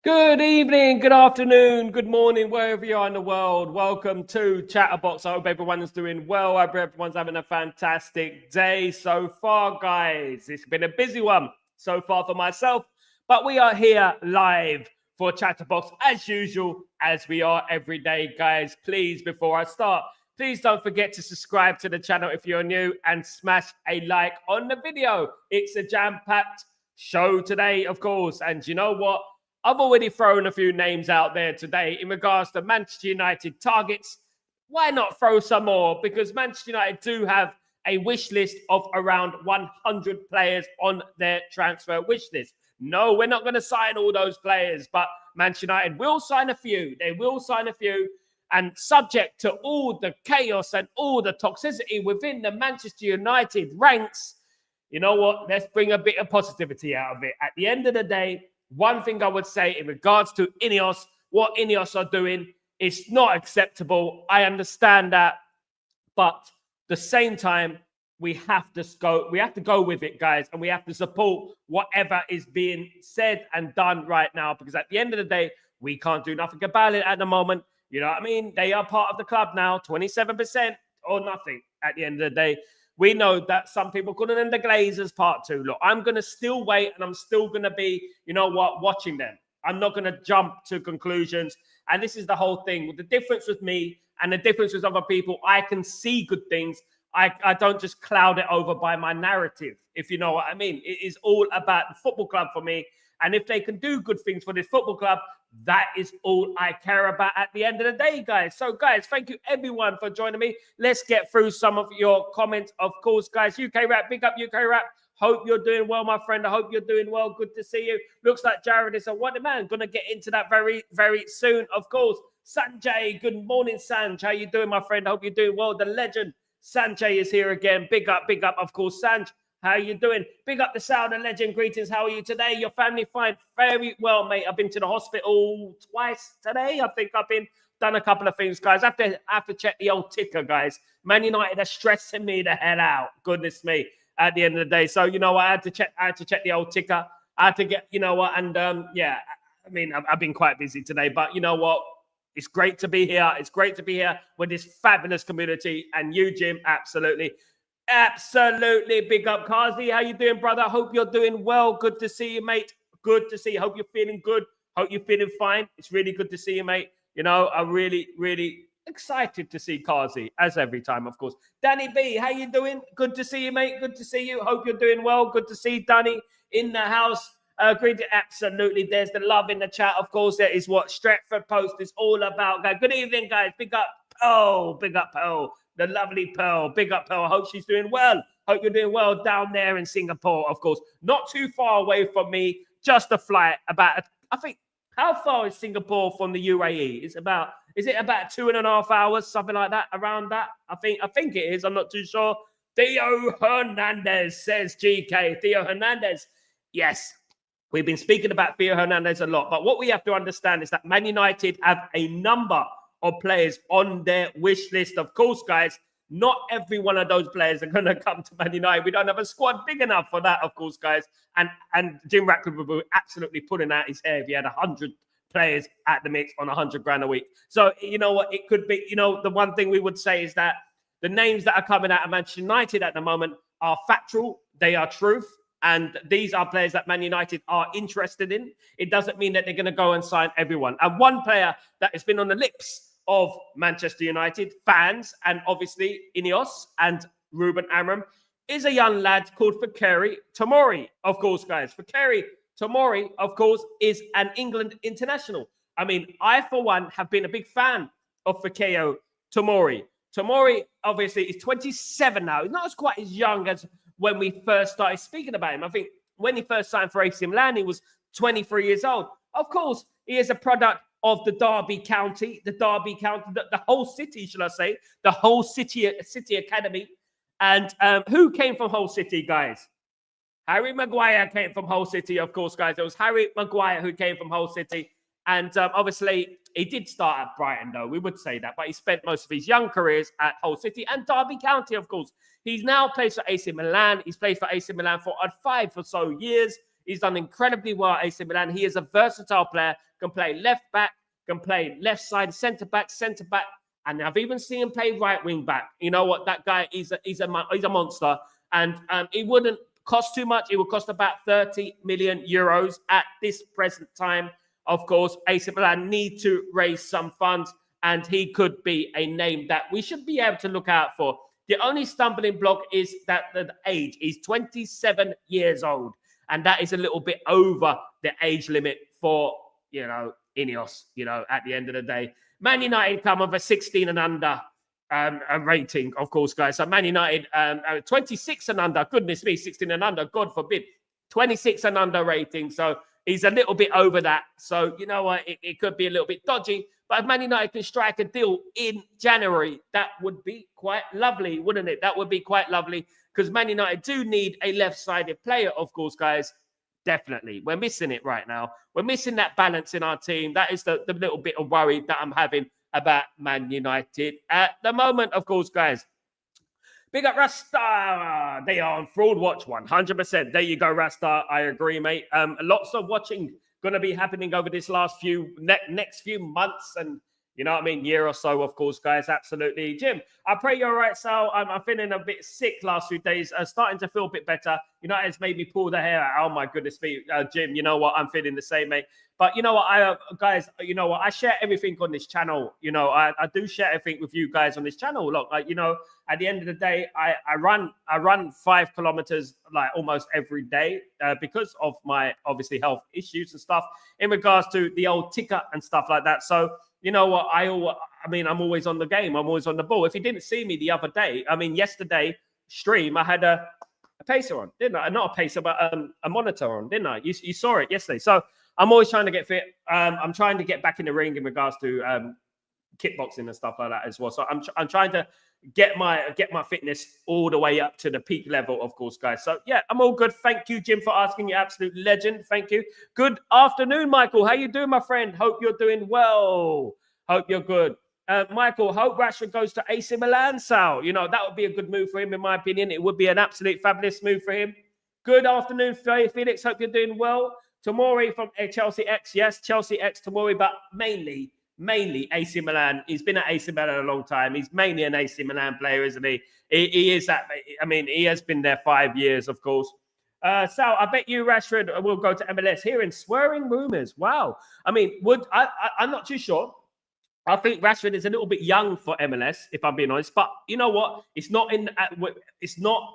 Good evening, good afternoon, good morning, wherever you are in the world. Welcome to Chatterbox. I hope everyone is doing well. I hope everyone's having a fantastic day so far, guys. It's been a busy one so far for myself, but we are here live for Chatterbox as usual, as we are every day, guys. Please, before I start, please don't forget to subscribe to the channel if you're new and smash a like on the video. It's a jam-packed show today, of course, and you know what? I've already thrown a few names out there today in regards to Manchester United targets. Why not throw some more? Because Manchester United do have a wish list of around 100 players on their transfer wish list. No, we're not going to sign all those players, but Manchester United will sign a few. They will sign a few. And subject to all the chaos and all the toxicity within the Manchester United ranks, you know what? Let's bring a bit of positivity out of it. At the end of the day, one thing I would say in regards to Ineos, what Ineos are doing is not acceptable. I understand that, but at the same time, we have to go with it, guys, and we have to support whatever is being said and done right now, because at the end of the day, we can't do nothing about it at the moment. You know what I mean? They are part of the club now, 27% or nothing at the end of the day. We know that some people couldn't end the Glazers part 2. Look, I'm going to still wait, and I'm still going to be, you know what, watching them. I'm not going to jump to conclusions. And this is the whole thing. The difference with me and the difference with other people, I can see good things. I don't just cloud it over by my narrative, if you know what I mean. It is all about the football club for me. And if they can do good things for this football club, that is all I care about at the end of the day, guys. So, guys, thank you, everyone, for joining me. Let's get through some of your comments. Of course, guys, UK Rap, big up UK Rap. Hope you're doing well, my friend. I hope you're doing well. Good to see you. Looks like Jared is a wonder man. Going to get into that very, very soon, of course. Sanjay, good morning, Sanj. How you doing, my friend? I hope you're doing well. The legend, Sanjay, is here again. Big up, of course, Sanj. How you doing? Big up the Sound and Legend. Greetings. How are you today? Your family fine? Very well, mate. I've been to the hospital twice today. I think I've been done a couple of things, guys. I have to check the old ticker, guys. Man United are stressing me the hell out. Goodness me. At the end of the day. So, you know what? I had to check the old ticker. I had to get, you know what? And yeah, I mean, I've been quite busy today, but you know what? It's great to be here. It's great to be here with this fabulous community. And you, Jim, absolutely. Absolutely. Big up, Kazi. How you doing, brother? Hope you're doing well. Good to see you, mate. Good to see you. Hope you're feeling good. Hope you're feeling fine. It's really good to see you, mate. You know, I'm really, really excited to see Kazi, as every time, of course. Danny B, how you doing? Good to see you, mate. Good to see you. Hope you're doing well. Good to see Danny in the house. Great, absolutely. There's the love in the chat, of course. That is what Stretford Post is all about, guys. Good evening, guys. Big up, Pearl. Big up, Pearl. The lovely Pearl. Big up, Pearl. I hope she's doing well. Hope you're doing well down there in Singapore, of course. Not too far away from me. Just a flight about, I think, how far is Singapore from the UAE? Is it about 2.5 hours, something like that, around that? I think it is. I'm not too sure. Theo Hernandez says GK. Theo Hernandez. Yes, we've been speaking about Theo Hernandez a lot. But what we have to understand is that Man United have a number of players on their wish list. Of course, guys, not every one of those players are going to come to Man United. We don't have a squad big enough for that, of course, guys. And Jim Ratcliffe would be absolutely pulling out his hair if he had 100 players at the mix on 100 grand a week. So, you know what, it could be, you know, the one thing we would say is that the names that are coming out of Manchester United at the moment are factual. They are truth. And these are players that Man United are interested in. It doesn't mean that they're going to go and sign everyone. And one player that has been on the lips of Manchester United fans and obviously Ineos and Ruben Amorim is a young lad called Fikayo Tomori. Of course, guys, Fikayo Tomori, of course, is an England international. I mean, I, for one, have been a big fan of Fikayo Tomori. Tomori, obviously, is 27 now. He's not as quite as young as when we first started speaking about him. I think when he first signed for AC Milan, he was 23 years old. Of course, he is a product of the Derby County, the whole city, shall I say, the whole city academy. And who came from Hull City, guys? Harry Maguire came from Hull City, of course, guys. It was Harry Maguire who came from Hull City. And obviously, he did start at Brighton, though. We would say that. But he spent most of his young careers at Hull City and Derby County, of course. He's now plays for AC Milan. He's played for AC Milan for 5 or so years. He's done incredibly well at AC Milan. He is a versatile player, can play left back, can play left side, centre back, and I've even seen him play right wing back. You know what? That guy he's a monster, and it wouldn't cost too much. It would cost about 30 million euros at this present time. Of course, AC Milan need to raise some funds, and he could be a name that we should be able to look out for. The only stumbling block is that the age. He's 27 years old, and that is a little bit over the age limit for, Ineos, at the end of the day. Man United come with a 16 and under a rating, of course, guys. So Man United, 26 and under, goodness me, 16 and under, God forbid, 26 and under rating. So he's a little bit over that. So, you know what, it could be a little bit dodgy. But if Man United can strike a deal in January, that would be quite lovely, wouldn't it? That would be quite lovely, because Man United do need a left-sided player, of course, guys. Definitely. We're missing it right now. We're missing that balance in our team. That is the little bit of worry that I'm having about Man United at the moment, of course, guys. Big up Rasta. They are on fraud watch 100%. There you go, Rasta. I agree, mate. Lots of watching going to be happening over this next few months and, year or so, of course, guys. Absolutely. Jim, I pray you're all right, Sal. I'm feeling a bit sick last few days. Starting to feel a bit better. It's made me pull the hair out. Oh, my goodness me. Jim, you know what? I'm feeling the same, mate. But you know what, guys, I share everything on this channel. I do share everything with you guys on this channel. Look, at the end of the day, I run 5 kilometers like almost every day because of my obviously health issues and stuff in regards to the old ticker and stuff like that. So, you know what, I'm always on the game. I'm always on the ball. If you didn't see me the other day, yesterday stream, I had a pacer on, didn't I? Not a pacer, but a monitor on, didn't I? You saw it yesterday. So I'm always trying to get fit. I'm trying to get back in the ring in regards to kickboxing and stuff like that as well. So I'm trying to get my fitness all the way up to the peak level, of course, guys. So yeah, I'm all good. Thank you, Jim, for asking. You absolute legend. Thank you. Good afternoon, Michael. How you doing, my friend? Hope you're doing well. Hope you're good. Michael, hope Rashford goes to AC Milan, Sal. That would be a good move for him, in my opinion. It would be an absolute fabulous move for him. Good afternoon, Felix. Hope you're doing well. Tomori from Chelsea X. Yes, Chelsea X Tomori, but mainly AC Milan. He's been at AC Milan a long time. He's mainly an AC Milan player, isn't he? He is that. He has been there 5 years, of course. Sal, I bet you Rashford will go to MLS. Hearing swearing rumors. Wow. I'm not too sure. I think Rashford is a little bit young for MLS, if I'm being honest. But you know what? It's not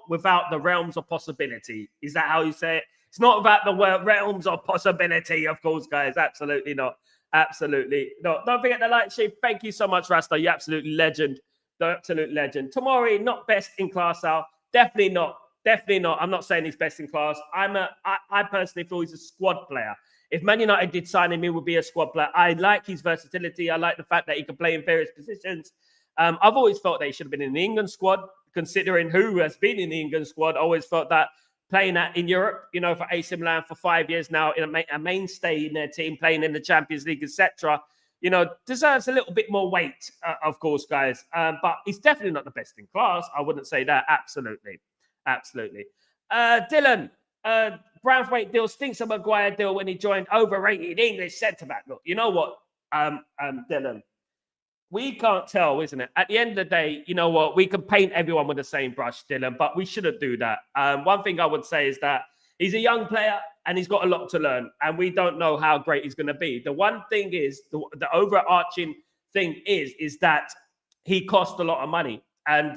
without the realms of possibility. Is that how you say it? It's not about the realms of possibility, of course, guys. Absolutely not. Absolutely not. Don't forget the like, share. Thank you so much, Rasta. You absolute legend. The absolute legend. Tomori, not best in class, Al. Definitely not. Definitely not. I'm not saying he's best in class. I personally feel he's a squad player. If Man United did sign him, he would be a squad player. I like his versatility. I like the fact that he can play in various positions. I've always felt that he should have been in the England squad, considering who has been in the England squad. I always felt that playing that in Europe, for AC Milan for 5 years now, a mainstay in their team, playing in the Champions League, etc., deserves a little bit more weight, of course, guys. But he's definitely not the best in class. I wouldn't say that. Absolutely. Absolutely. Dylan, Braithwaite deal stinks of Maguire deal when he joined overrated English centre-back. Look, you know what, Dylan? We can't tell, isn't it? At the end of the day, you know what? We can paint everyone with the same brush, Dylan, but we shouldn't do that. One thing I would say is that he's a young player and he's got a lot to learn, and we don't know how great he's going to be. The one thing is, the overarching thing is that he cost a lot of money, and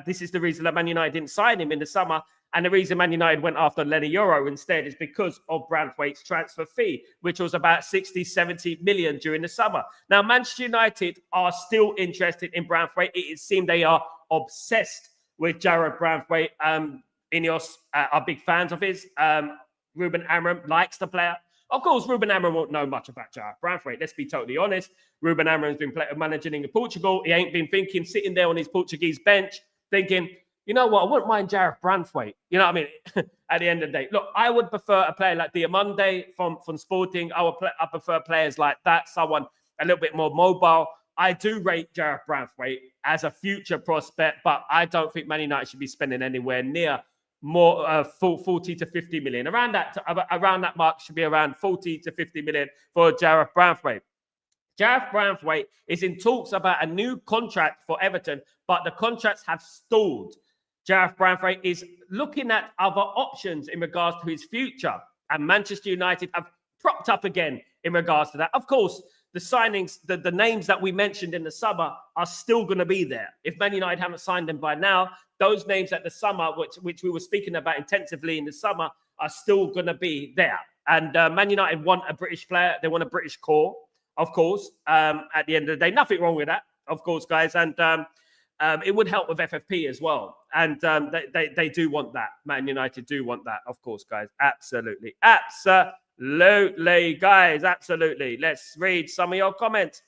this is the reason that Man United didn't sign him in the summer. And the reason Man United went after Lenny Euro instead is because of Braithwaite's transfer fee, which was about 60, 70 million during the summer. Now, Manchester United are still interested in Braithwaite. It seems they are obsessed with Jarrad Braithwaite. Ineos are big fans of his. Ruben Amorim likes the player. Of course, Ruben Amorim won't know much about Jarrad Braithwaite. Let's be totally honest. Ruben Amorim's been managing in Portugal. He ain't been sitting there on his Portuguese bench, thinking, you know what, I wouldn't mind Jarrad Braithwaite. You know what I mean? At the end of the day. Look, I would prefer a player like Diamande from Sporting. I prefer players like that, someone a little bit more mobile. I do rate Jarrad Braithwaite as a future prospect, but I don't think Man United should be spending anywhere near more 40 to 50 million. Around that mark should be around 40 to 50 million for Jarreth Branthwaite. Jarreth Branthwaite is in talks about a new contract for Everton, but the contracts have stalled. Jarreth Branthwaite is looking at other options in regards to his future, and Manchester United have propped up again in regards to that. Of course, the signings, the names that we mentioned in the summer are still going to be there. If Man United haven't signed them by now, those names at the summer, which we were speaking about intensively in the summer, are still going to be there. And Man United want a British player. They want a British core, of course, at the end of the day. Nothing wrong with that, of course, guys. And it would help with FFP as well. And they do want that. Man United do want that, of course, guys. Absolutely. Absolutely, guys. Absolutely. Let's read some of your comments.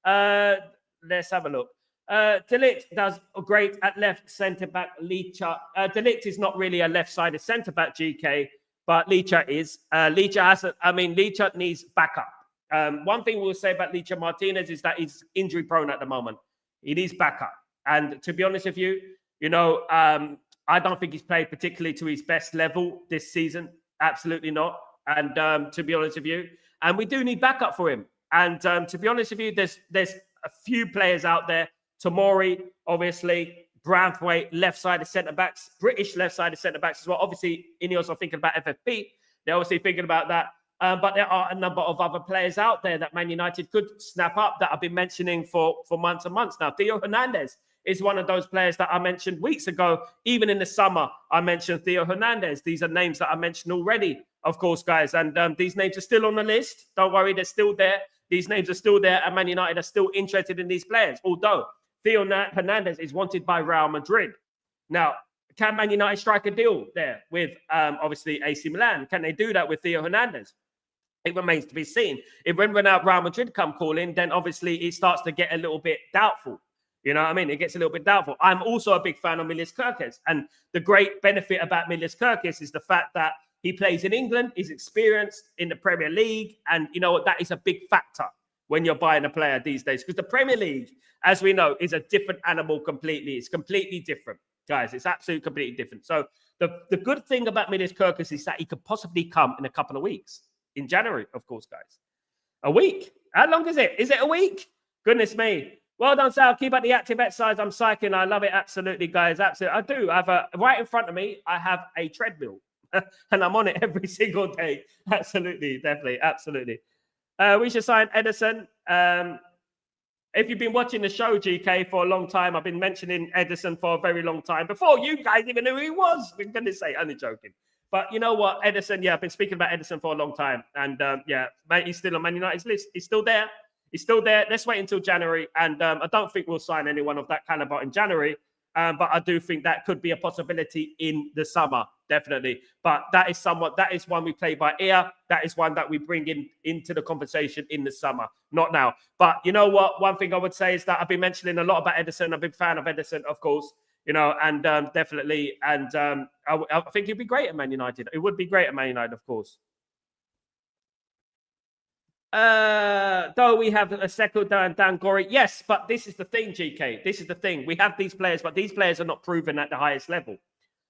Let's have a look. De Ligt does great at left centre-back. Leacher. De Ligt is not really a left-sided centre-back, GK, but Leacher is. Leacher needs backup. One thing we'll say about Leacher Martinez is that he's injury-prone at the moment. He needs backup. And to be honest with you, I don't think he's played particularly to his best level this season. Absolutely not. And to be honest with you, and we do need backup for him. And to be honest with you, there's a few players out there. Tomori, obviously, Branthwaite, left-sided centre-backs, British left-sided centre-backs as well. Obviously, Ineos are thinking about FFP. They're obviously thinking about that. But there are a number of other players out there that Man United could snap up that I've been mentioning for months and months now. Theo Hernandez is one of those players that I mentioned weeks ago. Even in the summer, I mentioned Theo Hernandez. These are names that I mentioned already, of course, guys. And these names are still on the list. Don't worry, they're still there. These names are still there, and Man United are still interested in these players. Although Theo Hernandez is wanted by Real Madrid. Now, can Man United strike a deal there with, obviously, AC Milan? Can they do that with Theo Hernandez? It remains to be seen. If when Real Madrid come calling, then obviously it starts to get a little bit doubtful. You know what I mean? It gets a little bit doubtful. I'm also a big fan of Milis Kerkez. And the great benefit about Milis Kerkez is the fact that he plays in England, he's experienced in the Premier League. And you know what? That is a big factor when you're buying a player these days. Because the Premier League, as we know, is a different animal completely. It's completely different, guys. It's absolutely completely different. So the good thing about Milis Kerkez is that he could possibly come in a couple of weeks. In January, of course, guys. A week? How long is it? Is it a week? Goodness me. Well done, Sal. Keep up the active exercise. I'm psyching. I love it. Absolutely, guys. Absolutely. I do. I have right in front of me, I have a treadmill. And I'm on it every single day. Absolutely. Definitely. Absolutely. We should sign Edison. If you've been watching the show, GK, for a long time, I've been mentioning Edison for a very long time. Before you guys even knew who he was. I'm going to say, only joking. But you know what, Edison, I've been speaking about Edison for a long time. And he's still on Man United's list. He's still there. He's still there. Let's wait until January. And I don't think we'll sign anyone of that caliber in January. But I do think that could be a possibility in the summer, definitely. But that is one we play by ear. That is one that we bring into the conversation in the summer, not now. But you know what? One thing I would say is that I've been mentioning a lot about Edison. I'm a big fan of Edison, of course. And definitely, and I think he'd be great at Man United. It would be great at Man United, of course. Though we have a Seko and Dan Gorey, yes, but this is the thing, GK. This is the thing. We have these players, but these players are not proven at the highest level.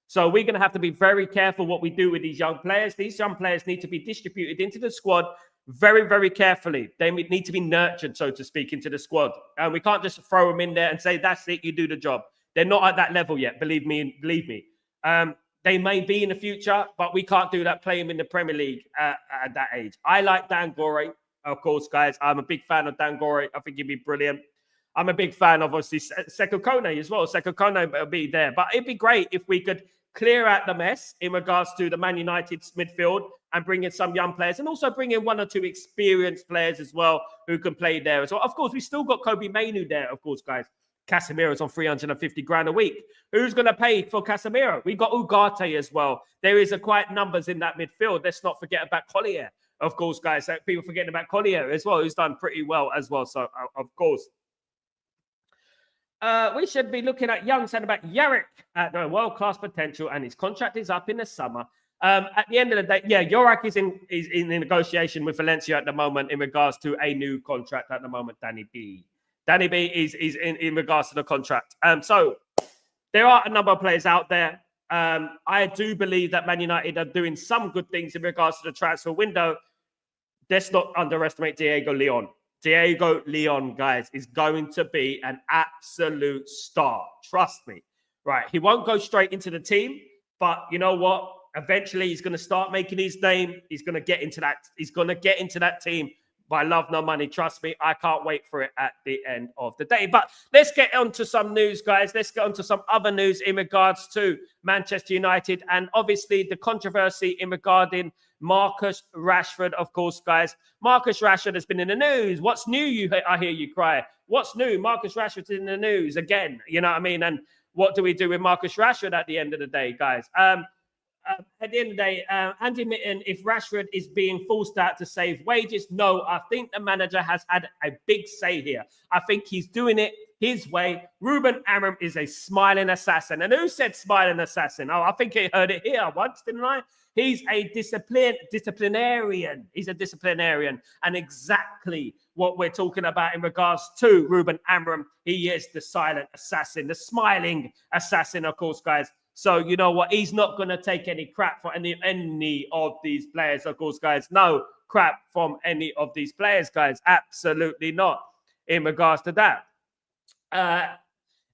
So we're going to have to be very careful what we do with these young players. These young players need to be distributed into the squad very, very carefully. They need to be nurtured, so to speak, into the squad. And we can't just throw them in there and say, that's it, you do the job. They're not at that level yet, believe me. They may be in the future, but we can't do that, play him in the Premier League at that age. I like Dan Gorey, of course, guys. I'm a big fan of Dan Gorey. I think he'd be brilliant. I'm a big fan of, obviously, Seko Kone as well. Seko Kone will be there. But it'd be great if we could clear out the mess in regards to the Man United's midfield and bring in some young players and also bring in one or two experienced players as well who can play there as well. Of course, we still got Kobe Mainu there, of course, guys. Casemiro's on 350 grand a week. Who's going to pay for Casemiro? We've got Ugarte as well. There is quite numbers in that midfield. Let's not forget about Collier, of course, guys. People forgetting about Collier as well, who's done pretty well as well. So, of course. We should be looking at young centre-back Yarrick at the world-class potential, and his contract is up in the summer. At the end of the day, Yarrick is in negotiation with Valencia at the moment in regards to a new contract at the moment, Danny B. Danny B is in regards to the contract. So there are a number of players out there. I do believe that Man United are doing some good things in regards to the transfer window. Let's not underestimate Diego Leon. Diego Leon, guys, is going to be an absolute star. Trust me. Right. He won't go straight into the team, but you know what? Eventually he's going to start making his name. He's going to get into that. He's going to get into that team by love, no money. Trust me, I can't wait for it at the end of the day. But let's get on to some news, guys. Let's get on to some other news in regards to Manchester United and obviously the controversy in regarding Marcus Rashford, of course, guys. Marcus Rashford has been in the news. What's new? I hear you cry. What's new? Marcus Rashford's in the news again. You know what I mean? And what do we do with Marcus Rashford at the end of the day, guys? At the end of the day, Andy Mitten, if Rashford is being forced out to save wages, no, I think the manager has had a big say here. I think he's doing it his way. Ruben Amorim is a smiling assassin. And who said smiling assassin? Oh, I think I heard it here once, didn't I? He's a disciplinarian. He's a disciplinarian. And exactly what we're talking about in regards to Ruben Amorim. He is the silent assassin, the smiling assassin, of course, guys. So, you know what? He's not going to take any crap from any of these players, of course, guys. No crap from any of these players, guys. Absolutely not in regards to that.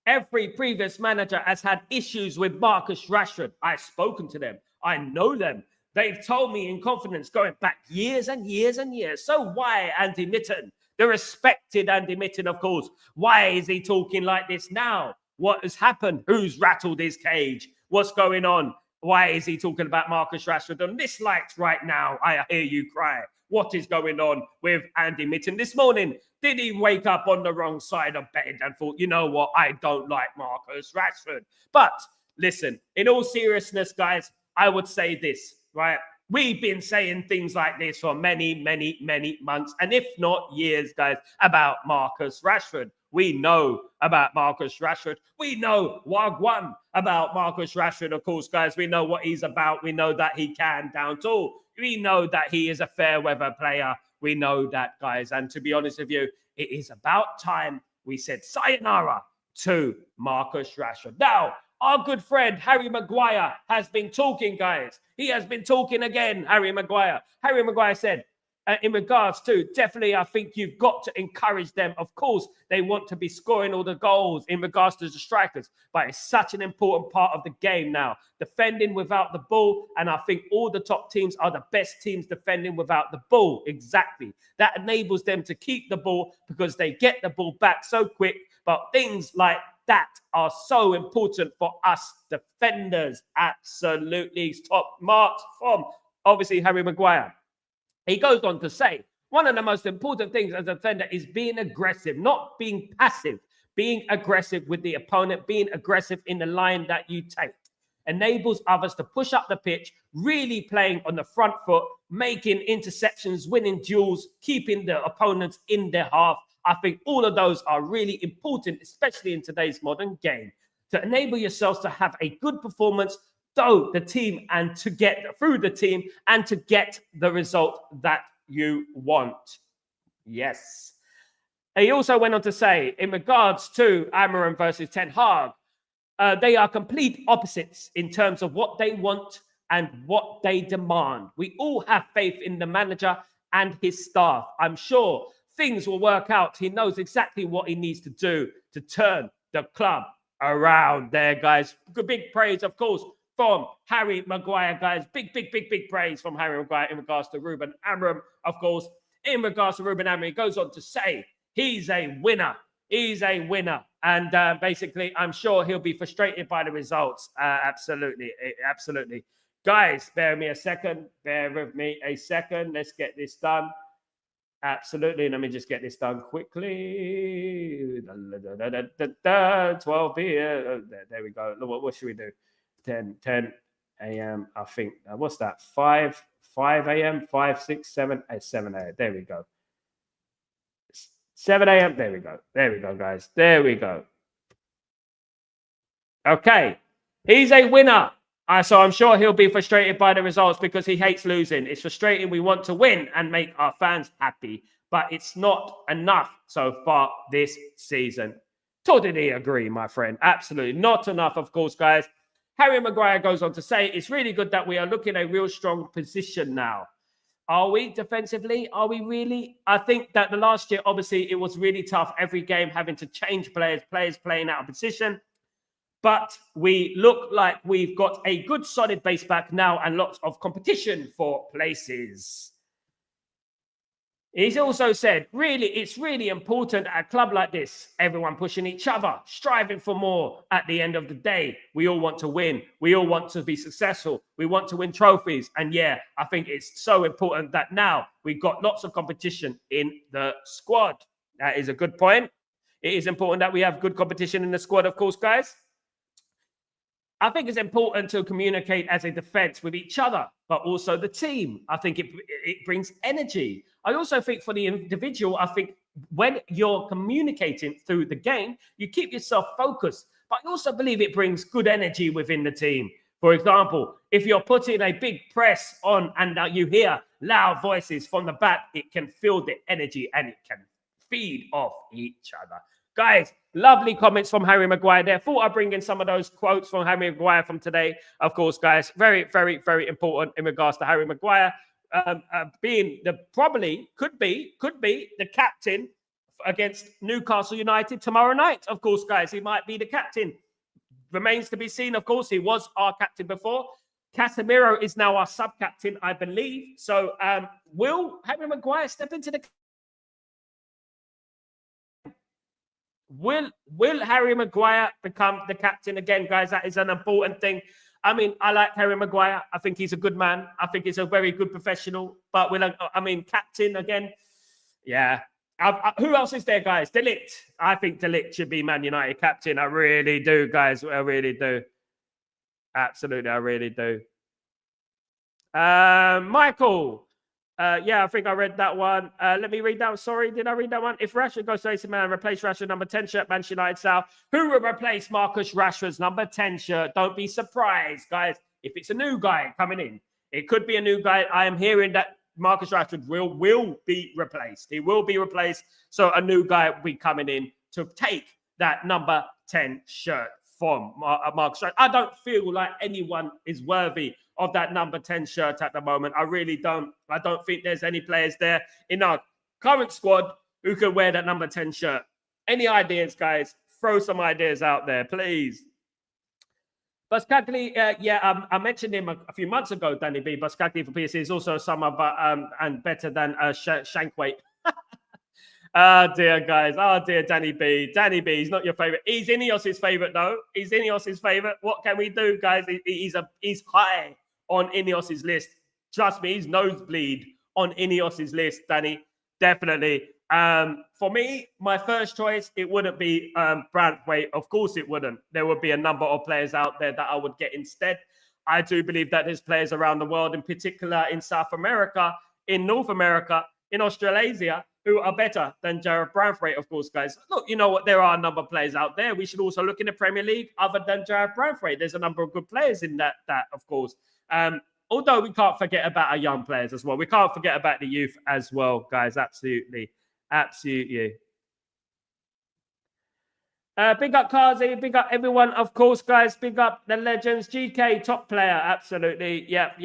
Every previous manager has had issues with Marcus Rashford. I've spoken to them. I know them. They've told me in confidence going back years and years and years. So why Andy Mitten? The respected Andy Mitten, of course. Why is he talking like this now? What has happened? Who's rattled his cage? What's going on? Why is he talking about Marcus Rashford on this light right now? I hear you cry. What is going on with Andy Mitten this morning? Did he wake up on the wrong side of bed and thought, you know what? I don't like Marcus Rashford. But listen, in all seriousness, guys, I would say this, right? We've been saying things like this for many, many, many months, and if not years, guys, about Marcus Rashford. We know about Marcus Rashford. We know Wagwan about Marcus Rashford, of course, guys. We know what he's about. We know that he can down tall. We know that he is a fair weather player. We know that, guys. And to be honest with you, it is about time we said sayonara to Marcus Rashford. Now, our good friend Harry Maguire has been talking, guys. He has been talking again, Harry Maguire. Harry Maguire said, in regards to, definitely, I think you've got to encourage them. Of course, they want to be scoring all the goals in regards to the strikers, but it's such an important part of the game now. Defending without the ball, and I think all the top teams are the best teams defending without the ball. Exactly. That enables them to keep the ball because they get the ball back so quick, but things like that are so important for us defenders. Absolutely. Top marks from, obviously, Harry Maguire. He goes on to say, one of the most important things as a defender is being aggressive, not being passive, being aggressive with the opponent, being aggressive in the line that you take. Enables others to push up the pitch, really playing on the front foot, making interceptions, winning duels, keeping the opponents in their half. I think all of those are really important, especially in today's modern game, to enable yourselves to have a good performance through the team and to get through the team and to get the result that you want. Yes. He also went on to say, in regards to Amorim versus Ten Hag, they are complete opposites in terms of what they want and what they demand. We all have faith in the manager and his staff. I'm sure things will work out. He knows exactly what he needs to do to turn the club around there, guys. Big praise, of course, from Harry Maguire, guys. Big praise from Harry Maguire in regards to Ruben Amorim, of course. In regards to Ruben Amorim, he goes on to say he's a winner. He's a winner. And basically, I'm sure he'll be frustrated by the results. Absolutely. Guys, bear with me a second. Let's get this done. Absolutely. Let me just get this done quickly. 12 here. There we go. What should we do? 10 a.m. I think. What's that? 5 a.m. 5, 6, 7, 7 a.m. There we go. 7 a.m. There we go, guys. There we go. Okay. He's a winner. So I'm sure he'll be frustrated by the results because he hates losing. It's frustrating. We want to win and make our fans happy, but it's not enough so far this season. Totally agree, my friend. Absolutely not enough, of course, guys. Harry Maguire goes on to say, it's really good that we are looking at a real strong position now. Are we defensively? Are we really? I think that the last year, obviously, it was really tough. Every game having to change players playing out of position. But we look like we've got a good solid base back now and lots of competition for places. He's also said, really, it's really important at a club like this, everyone pushing each other, striving for more. At the end of the day, we all want to win. We all want to be successful. We want to win trophies. And yeah, I think it's so important that now we've got lots of competition in the squad. That is a good point. It is important that we have good competition in the squad, of course, guys. I think it's important to communicate as a defense with each other, but also the team. I think it brings energy. I also think for the individual, I think when you're communicating through the game, you keep yourself focused. But I also believe it brings good energy within the team. For example, if you're putting a big press on and you hear loud voices from the back, it can feel the energy and it can feed off each other. Guys, lovely comments from Harry Maguire there. Thought I'd bring in some of those quotes from Harry Maguire from today. Of course, guys, very, very, very important in regards to Harry Maguire being could be the captain against Newcastle United tomorrow night. Of course, guys, he might be the captain. Remains to be seen. Of course, he was our captain before. Casemiro is now our sub-captain, I believe. So will Harry Maguire step into the... Will Harry Maguire become the captain again, guys? That is an important thing. I mean, I like Harry Maguire. I think he's a good man. I think he's a very good professional. But captain again, yeah. Who else is there, guys? De Ligt. I think De Ligt should be Man United captain. I really do, guys. I really do. Absolutely, I really do. Michael. Yeah, I think I read that one. Let me read that. Sorry, did I read that one? If Rashford goes to AC Milan, replace Rashford number 10 shirt, Manchester United Sal, who will replace Marcus Rashford's number 10 shirt? Don't be surprised, guys. If it's a new guy coming in, it could be a new guy. I am hearing that Marcus Rashford will be replaced. He will be replaced. So a new guy will be coming in to take that number 10 shirt from Marcus Rashford. I don't feel like anyone is worthy of that number 10 shirt at the moment. I really don't. I don't think there's any players there in our current squad who can wear that number 10 shirt. Any ideas, guys? Throw some ideas out there, please. Bluesky, I mentioned him a few months ago, Danny B. Bluesky for PSG is also summer, but and better than Shankwait. Oh dear, guys. Oh dear, Danny B. Danny B. He's not your favorite. He's Ineos's favorite, though. He's Ineos's favorite. What can we do, guys? He's high on Ineos's list. Trust me, he's nosebleed on Ineos's list, Danny. Definitely. For me, my first choice, it wouldn't be Branthwaite. Of course it wouldn't. There would be a number of players out there that I would get instead. I do believe that there's players around the world, in particular in South America, in North America, in Australasia, who are better than Jared Branthwaite, of course, guys. Look, you know what? There are a number of players out there. We should also look in the Premier League other than Jared Branthwaite. There's a number of good players in that of course. Although we can't forget about our young players as well. We can't forget about the youth as well, guys. Absolutely. Absolutely. Big up Kazi, big up everyone, of course, guys. Big up the legends. GK, top player. Absolutely. Yep.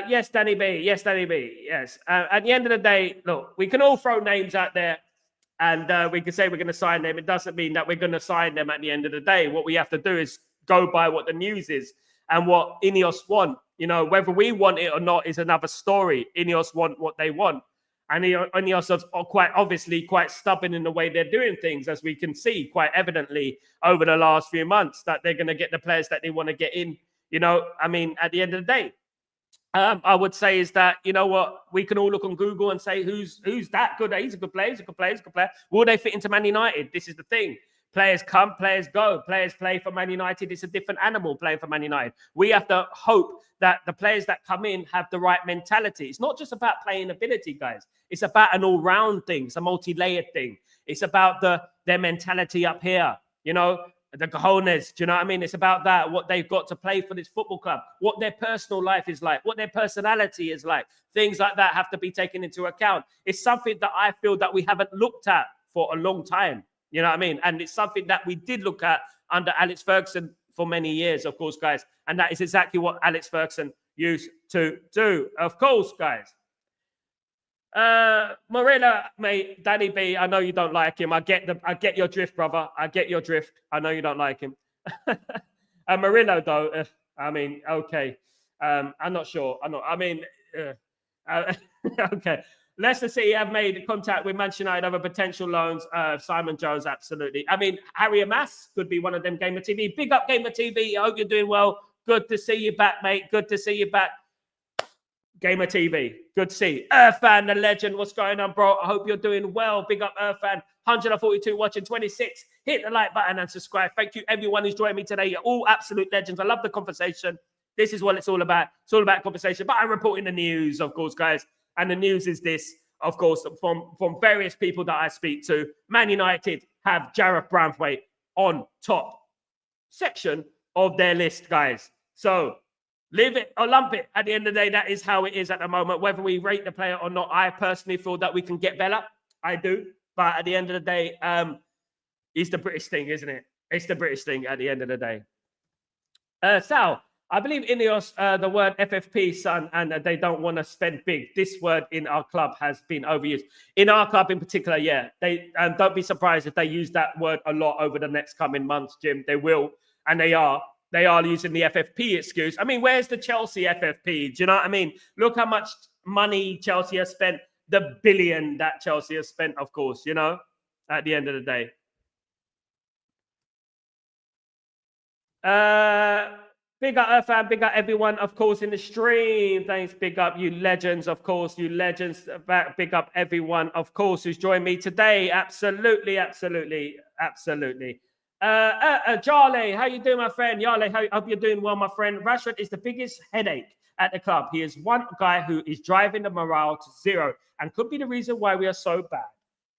Yes, Danny B. Yes, Danny B. Yes. At the end of the day, look, we can all throw names out there and we can say we're going to sign them. It doesn't mean that we're going to sign them at the end of the day. What we have to do is go by what the news is and what Ineos want. You know, whether we want it or not is another story. Ineos want what they want. And Ineos are quite obviously quite stubborn in the way they're doing things, as we can see quite evidently over the last few months, that they're going to get the players that they want to get in. You know, I mean, at the end of the day, I would say is that, you know what, we can all look on Google and say, who's that good? He's a good player. He's a good player. He's a good player. Will they fit into Man United? This is the thing. Players come, players go. Players play for Man United. It's a different animal playing for Man United. We have to hope that the players that come in have the right mentality. It's not just about playing ability, guys. It's about an all-round thing. It's a multi-layered thing. It's about their mentality up here, you know, the cojones. Do you know what I mean? It's about that, what they've got to play for this football club, what their personal life is like, what their personality is like. Things like that have to be taken into account. It's something that I feel that we haven't looked at for a long time. You know what I mean? And it's something that we did look at under Alex Ferguson for many years, of course, guys. And that is exactly what Alex Ferguson used to do, of course, guys. Marilla, mate, Danny B, I know you don't like him. I get your drift, brother. I get your drift. I know you don't like him. Murillo, though, I mean, okay. I'm not sure. Okay. Leicester City have made contact with Manchester United over potential loans. Simon Jones, absolutely. I mean, Harry Amass could be one of them. Gamer TV. Big up, Gamer TV. I hope you're doing well. Good to see you back, mate. Good to see you back. Gamer TV. Good to see. Fan, the legend. What's going on, bro? I hope you're doing well. Big up, Fan. 142 watching, 26. Hit the like button and subscribe. Thank you, everyone who's joined me today. You're all absolute legends. I love the conversation. This is what it's all about. It's all about conversation. But I'm reporting the news, of course, guys. And the news is this, of course, from various people that I speak to. Man United have Jarrett Branthwaite on top section of their list, guys. So leave it or lump it. At the end of the day, that is how it is at the moment. Whether we rate the player or not, I personally feel that we can get better. I do. But at the end of the day, it's the British thing, isn't it? It's the British thing at the end of the day. Sal, I believe Ineos, the word FFP, son, and they don't want to spend big. This word in our club has been overused. In our club in particular, yeah. They don't be surprised if they use that word a lot over the next coming months, Jim. They will, and they are. They are using the FFP excuse. I mean, where's the Chelsea FFP? Do you know what I mean? Look how much money Chelsea has spent, the billion that Chelsea has spent, of course, you know, at the end of the day. Big up Earthfam, big up everyone, of course, in the stream. Thanks, big up you legends, of course, you legends. Big up everyone, of course, who's joined me today. Absolutely, absolutely, absolutely. Charlie, how you doing, my friend? Yarley, I hope you're doing well, my friend. Rashford is the biggest headache at the club. He is one guy who is driving the morale to zero and could be the reason why we are so bad.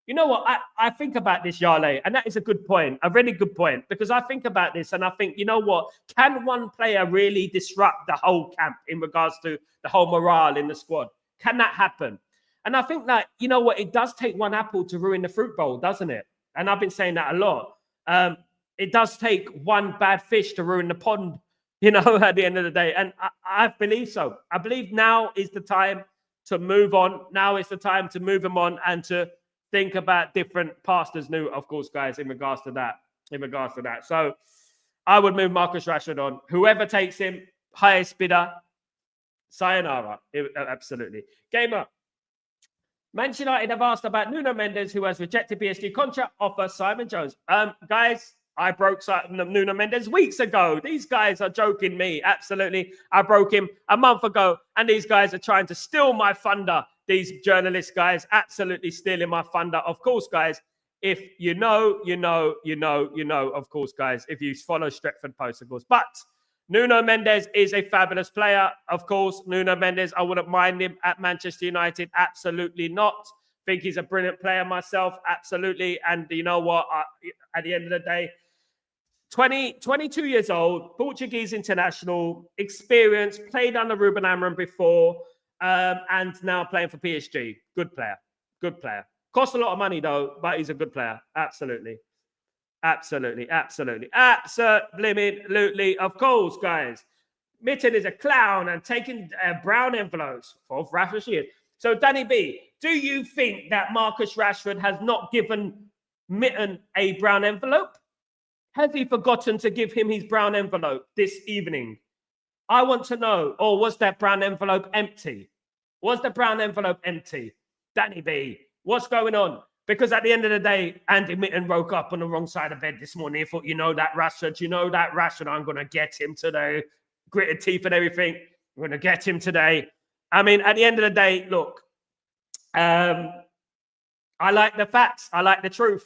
You know what? I think about this, Yarley, and that is a good point, a really good point, because I think about this and I think, you know what? Can one player really disrupt the whole camp in regards to the whole morale in the squad? Can that happen? And I think that, you know what? It does take one apple to ruin the fruit bowl, doesn't it? And I've been saying that a lot. It does take one bad fish to ruin the pond, you know, at the end of the day. And I believe so. I believe now is the time to move on. Now is the time to move him on and to think about different pastors new, of course, guys, in regards to that. So I would move Marcus Rashford on. Whoever takes him, highest bidder, sayonara. Absolutely. Gamer. Manchester United have asked about Nuno Mendes, who has rejected PSG contract offer Simon Jones. Guys, I broke Nuno Mendes weeks ago. These guys are joking me. Absolutely. I broke him a month ago, and these guys are trying to steal my thunder. These journalist guys absolutely stealing my thunder. Of course, guys, if you know, of course, guys, if you follow Stretford posts, of course. But Nuno Mendes is a fabulous player. Of course, Nuno Mendes, I wouldn't mind him at Manchester United. Absolutely not. Think he's a brilliant player myself. Absolutely. And you know what? At the end of the day, 22 years old, Portuguese international, experience, played under Ruben Amorim before, and now playing for PSG. Good player. Good player. Cost a lot of money, though, but he's a good player. Absolutely. Absolutely. Absolutely. Absolutely. Of course, guys. Mitten is a clown and taking brown envelopes for Rashford. So, Danny B, do you think that Marcus Rashford has not given Mitten a brown envelope? Has he forgotten to give him his brown envelope this evening? I want to know. Or was that brown envelope empty? Was the brown envelope empty? Danny B, what's going on? Because at the end of the day, Andy Mitten woke up on the wrong side of bed this morning. He thought, you know that Rashford, I'm going to get him today. Gritted teeth and everything. I'm going to get him today. I mean, at the end of the day, look, I like the facts. I like the truth.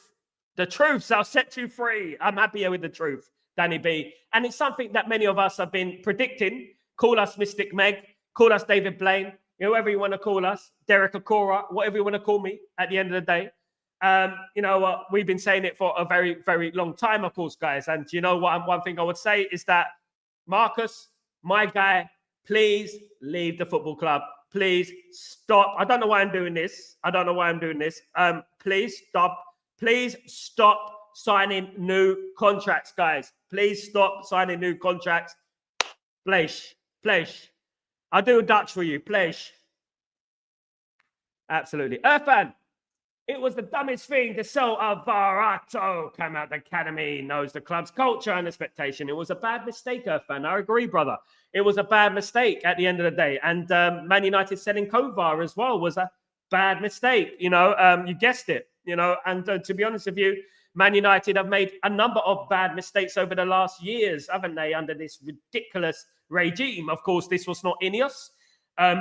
The truth shall set you free. I'm happier with the truth, Danny B. And it's something that many of us have been predicting. Call us Mystic Meg. Call us David Blaine. Whoever you want to call us. Derek Okora. Whatever you want to call me at the end of the day. You know what? We've been saying it for a very, very long time, of course, guys. And you know what? One thing I would say is that, Marcus, my guy, please leave the football club. Please stop. I don't know why I'm doing this. Please stop. Please stop signing new contracts, guys. Please stop signing new contracts. Please. I'll do a Dutch for you. Please. Absolutely. Irfan, it was the dumbest thing to sell Alvaro. Came out the academy, knows the club's culture and expectation. It was a bad mistake, Irfan. I agree, brother. It was a bad mistake at the end of the day. And Man United selling Kovar as well was a bad mistake. You guessed it. And to be honest with you, Man United have made a number of bad mistakes over the last years, haven't they, under this ridiculous regime? Of course, this was not Ineos.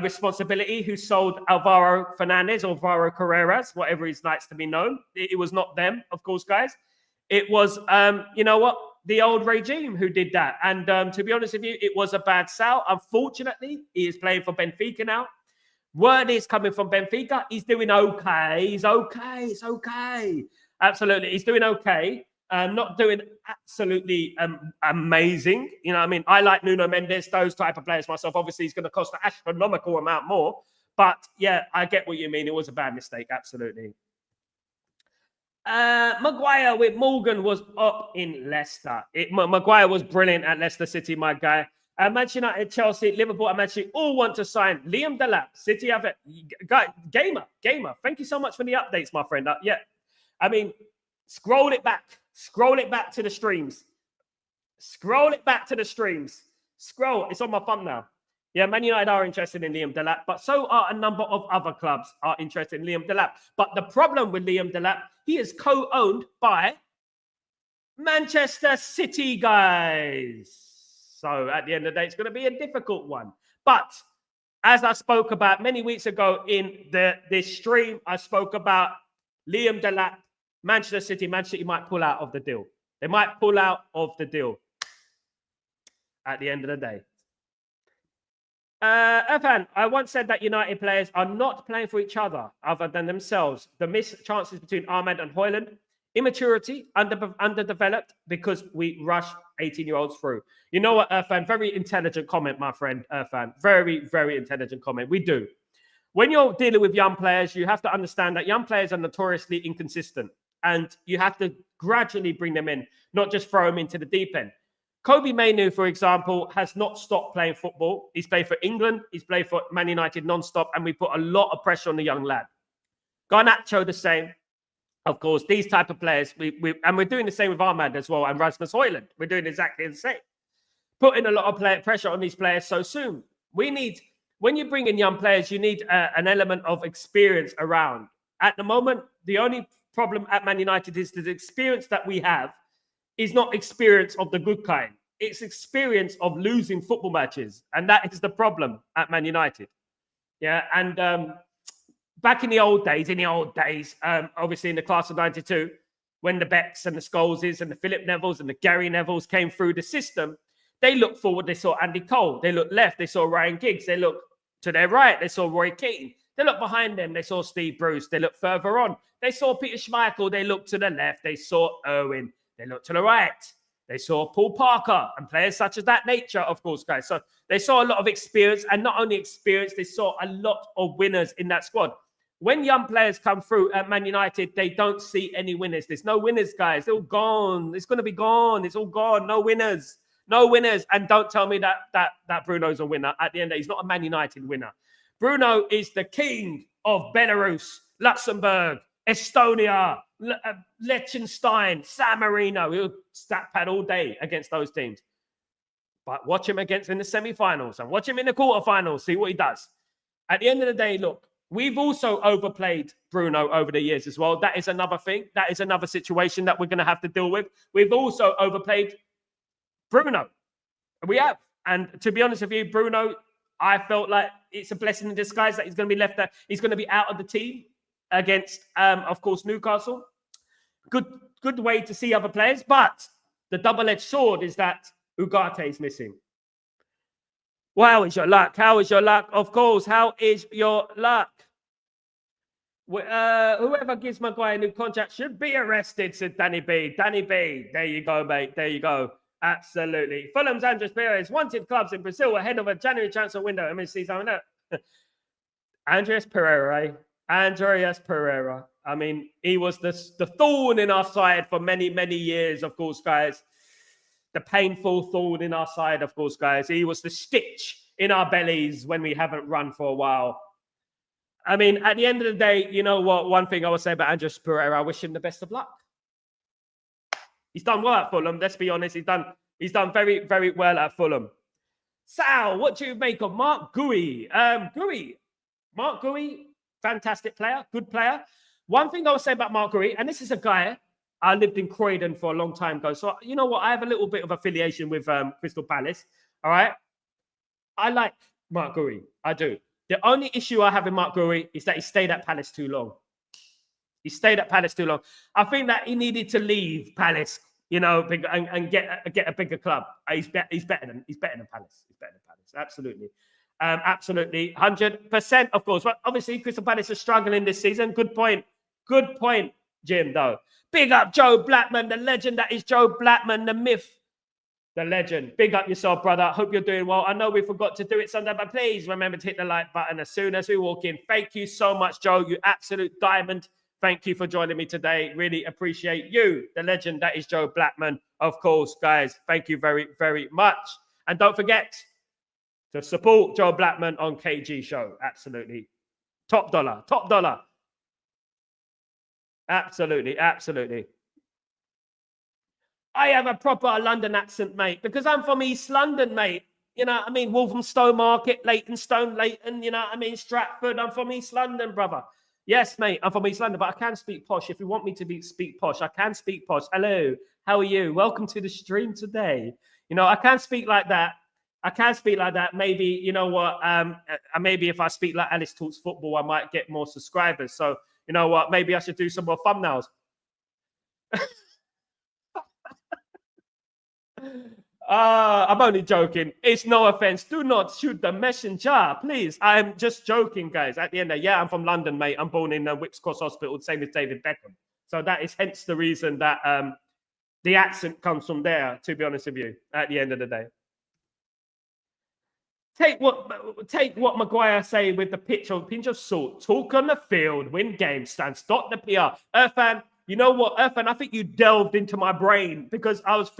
Responsibility, who sold Alvaro Fernandez or Alvaro Carreras, whatever he likes to be known. It was not them, of course, guys. It was, the old regime who did that. And to be honest with you, it was a bad sell. Unfortunately, he is playing for Benfica now. Word is coming from Benfica. He's doing okay. He's okay. It's okay. Absolutely. He's doing okay. Not doing absolutely amazing. You know what I mean? I like Nuno Mendes, those type of players myself. Obviously, he's going to cost an astronomical amount more. But, yeah, I get what you mean. It was a bad mistake. Absolutely. Maguire with Morgan was up in Leicester. Maguire was brilliant at Leicester City, my guy. Manchester United, Chelsea, Liverpool, and Manchester all want to sign Liam Delap. City have it. Gamer. Thank you so much for the updates, my friend. Yeah. I mean, scroll it back to the streams. Scroll. It's on my thumbnail. Yeah, Man United are interested in Liam Delap, but so are a number of other clubs are interested in Liam Delap. But the problem with Liam Delap, he is co-owned by Manchester City, guys. So at the end of the day, it's going to be a difficult one. But as I spoke about many weeks ago in this stream, I spoke about Liam Delap, Manchester City might pull out of the deal. They might pull out of the deal at the end of the day. Irfan, I once said that United players are not playing for each other than themselves. The missed chances between Ahmed and Højlund, immaturity, underdeveloped because we rush 18-year-olds through. You know what, Irfan? Very intelligent comment, my friend, Irfan. Very, very intelligent comment. We do. When you're dealing with young players, you have to understand that young players are notoriously inconsistent. And you have to gradually bring them in, not just throw them into the deep end. Kobe Mainoo, for example, has not stopped playing football. He's played for England. He's played for Man United non-stop. And we put a lot of pressure on the young lad. Garnacho, the same. Of course, these type of players, and we're doing the same with Ahmad as well and Rasmus Højlund. We're doing exactly the same. Putting a lot of pressure on these players so soon. When you bring in young players, you need an element of experience around. At the moment, the only problem at Man United is the experience that we have is not experience of the good kind. It's experience of losing football matches. And that is the problem at Man United. Yeah, and back in the old days, obviously in the class of 92, when the Becks and the Scholeses and the Philip Nevilles and the Gary Nevilles came through the system, they looked forward, they saw Andy Cole. They looked left, they saw Ryan Giggs. They looked to their right, they saw Roy Keane. They looked behind them, they saw Steve Bruce. They looked further on, they saw Peter Schmeichel. They looked to the left, they saw Irwin. They looked to the right, they saw Paul Parker and players such as that nature, of course, guys. So they saw a lot of experience, and not only experience, they saw a lot of winners in that squad. When young players come through at Man United, they don't see any winners. There's no winners, guys. They're all gone. It's going to be gone. It's all gone. No winners. No winners. And don't tell me that Bruno's a winner. At the end of the day, he's not a Man United winner. Bruno is the king of Belarus, Luxembourg, Estonia, Liechtenstein, San Marino. He'll stat pad all day against those teams. But watch him in the semi-finals and watch him in the quarterfinals. See what he does. At the end of the day, look, we've also overplayed Bruno over the years as well. That is another thing. That is another situation that we're going to have to deal with. We've also overplayed Bruno. We have. And to be honest with you, Bruno, I felt like it's a blessing in disguise that he's going to be left there. He's going to be out of the team against, of course, Newcastle. Good way to see other players. But the double-edged sword is that Ugarte is missing. Well, how is your luck? How is your luck? Of course, how is your luck? Whoever gives Maguire a new contract should be arrested, said Danny B. Danny B, there you go, mate. There you go. Absolutely. Fulham's Andres Perez wanted clubs in Brazil ahead of a January transfer window. I mean, see something there. Andres Pereira. I mean, he was the thorn in our side for many, many years, of course, guys. the painful thorn in our side, of course, guys. He was the stitch in our bellies when we haven't run for a while. I mean, at the end of the day, you know what? One thing I would say about Andres Pereira, I wish him the best of luck. He's done well at Fulham. Let's be honest. He's done very, very well at Fulham. Sal, what do you make of Mark Gui? Mark Gui, fantastic player, good player. One thing I would say about Mark Gui, and this is a guy, I lived in Croydon for a long time ago. So, you know what? I have a little bit of affiliation with Crystal Palace. All right. I like Mark Gui. I do. The only issue I have with Mark Gui is that he stayed at Palace too long. He stayed at Palace too long. I think that he needed to leave Palace, you know, and get a bigger club. He's better than Palace. He's better than Palace. Absolutely. Absolutely. 100%, of course. But obviously, Crystal Palace are struggling this season. Good point. Good point, Jim, though. Big up Joe Blackman, the legend that is Joe Blackman, the myth, the legend. Big up yourself, brother. Hope you're doing well. I know we forgot to do it Sunday, but please remember to hit the like button as soon as we walk in. Thank you so much, Joe. You absolute diamond. Thank you for joining me today. Really appreciate you, the legend that is Joe Blackman. Of course, guys, thank you very, very much. And don't forget to support Joe Blackman on KG Show. Absolutely. Top dollar. Top dollar. Absolutely. Absolutely. I have a proper London accent, mate, because I'm from East London, mate. You know what I mean? Walthamstow Market, Leytonstone, Leighton, you know what I mean? Stratford. I'm from East London, brother. Yes, mate, I'm from East London, but I can speak posh. If you want me to speak posh, I can speak posh. Hello, how are you? Welcome to the stream today. You know, I can speak like that. Maybe, you know what? Maybe if I speak like Alice Talks Football, I might get more subscribers. So, you know what? Maybe I should do some more thumbnails. I'm only joking. It's no offense. Do not shoot the messenger, please. I'm just joking, guys. At the end of I'm from London, mate. I'm born in Whipps Cross Hospital, same as David Beckham. So that is hence the reason that the accent comes from there, to be honest with you, at the end of the day. Take what Maguire say with the pinch of salt. Talk on the field, win games, stand, stop the PR. Irfan, you know what, Irfan, I think you delved into my brain because I was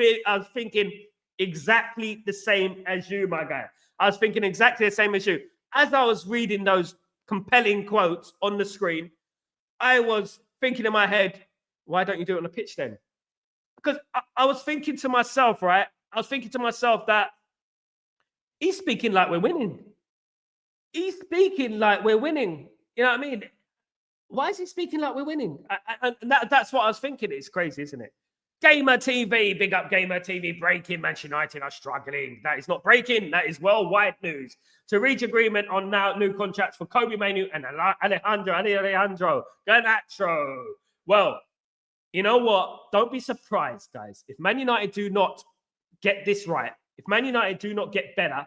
thinking exactly the same as you, my guy. I was thinking exactly the same as you. As I was reading those compelling quotes on the screen, I was thinking in my head, why don't you do it on the pitch then? Because I was thinking to myself, right? I was thinking to myself that he's speaking like we're winning. He's speaking like we're winning. You know what I mean? Why is he speaking like we're winning? That's what I was thinking. It's crazy, isn't it? Gamer TV, big up Gamer TV. Breaking, Manchester United are struggling. That is not breaking. That is worldwide news. To reach agreement on now new contracts for Kobe Mainu and Alejandro Garnacho. Well, you know what? Don't be surprised, guys. If Man United do not get this right, if Man United do not get better,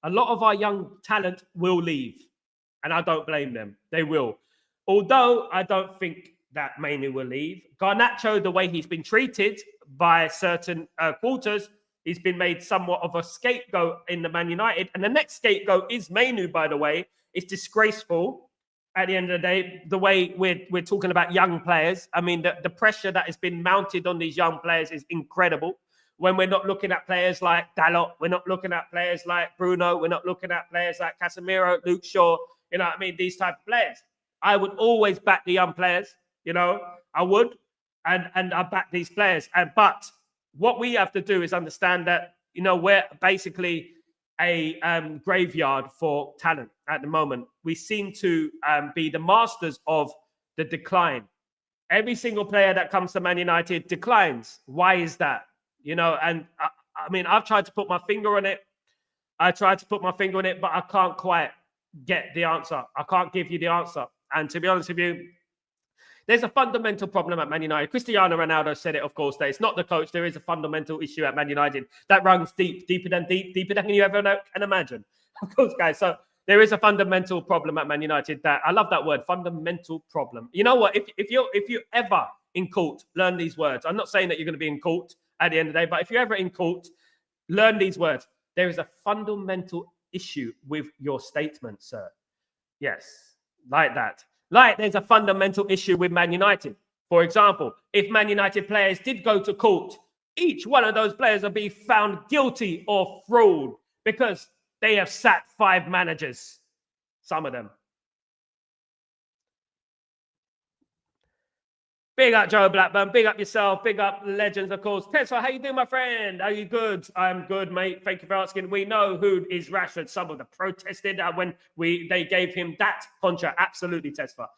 a lot of our young talent will leave. And I don't blame them. They will. Although I don't think that Mainu will leave. Garnacho, the way he's been treated by certain quarters, he's been made somewhat of a scapegoat in the Man United. And the next scapegoat is Mainu, by the way. It's disgraceful at the end of the day, the way we're talking about young players. I mean, the pressure that has been mounted on these young players is incredible. When we're not looking at players like Dalot, we're not looking at players like Bruno, we're not looking at players like Casemiro, Luke Shaw, you know what I mean? These type of players. I would always back the young players, you know, I would, and I back these players. But what we have to do is understand that, you know, we're basically a graveyard for talent at the moment. We seem to be the masters of the decline. Every single player that comes to Man United declines. Why is that? You know, and I mean, I've tried to put my finger on it. But I can't quite get the answer. I can't give you the answer. And to be honest with you, there's a fundamental problem at Man United. Cristiano Ronaldo said it, of course, that it's not the coach. There is a fundamental issue at Man United that runs deeper than you ever can imagine. Of course, guys. So there is a fundamental problem at Man United that I love that word, fundamental problem. You know what? If you're ever in court, learn these words. I'm not saying that you're going to be in court at the end of the day, but if you're ever in court, learn these words. There is a fundamental issue with your statement, sir. Yes, like that. Like there's a fundamental issue with Man United. For example, if Man United players did go to court each one of those players will be found guilty of fraud because they have sacked 5 managers. Some of them. Big up Joe Blackburn. Big up yourself. Big up legends, of course. Tesla, how you doing, my friend? Are you good? I'm good, mate. Thank you for asking. We know who is Rashford. Some of them protested when they gave him that contract. Absolutely, Tesla.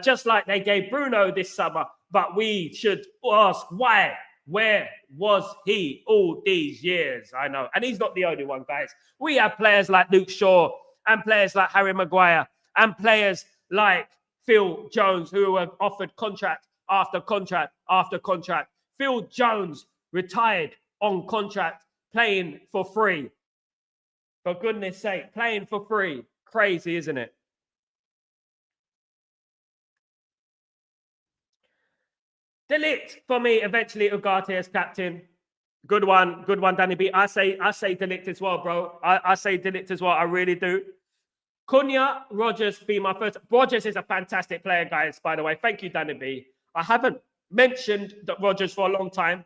Just like they gave Bruno this summer. But we should ask why. Where was he all these years? I know. And he's not the only one, guys. We have players like Luke Shaw and players like Harry Maguire and players like Phil Jones who were offered contract after contract after contract. Phil Jones retired on contract, playing for free. For goodness sake, playing for free. Crazy, isn't it? Delete for me, eventually Ugarte as captain. Good one, Danny B. I say Delete as well, bro. I say Delete as well. I really do. Cunha, Rodgers be my first. Rodgers is a fantastic player, guys, by the way. Thank you, Danny B. I haven't mentioned Rodgers for a long time,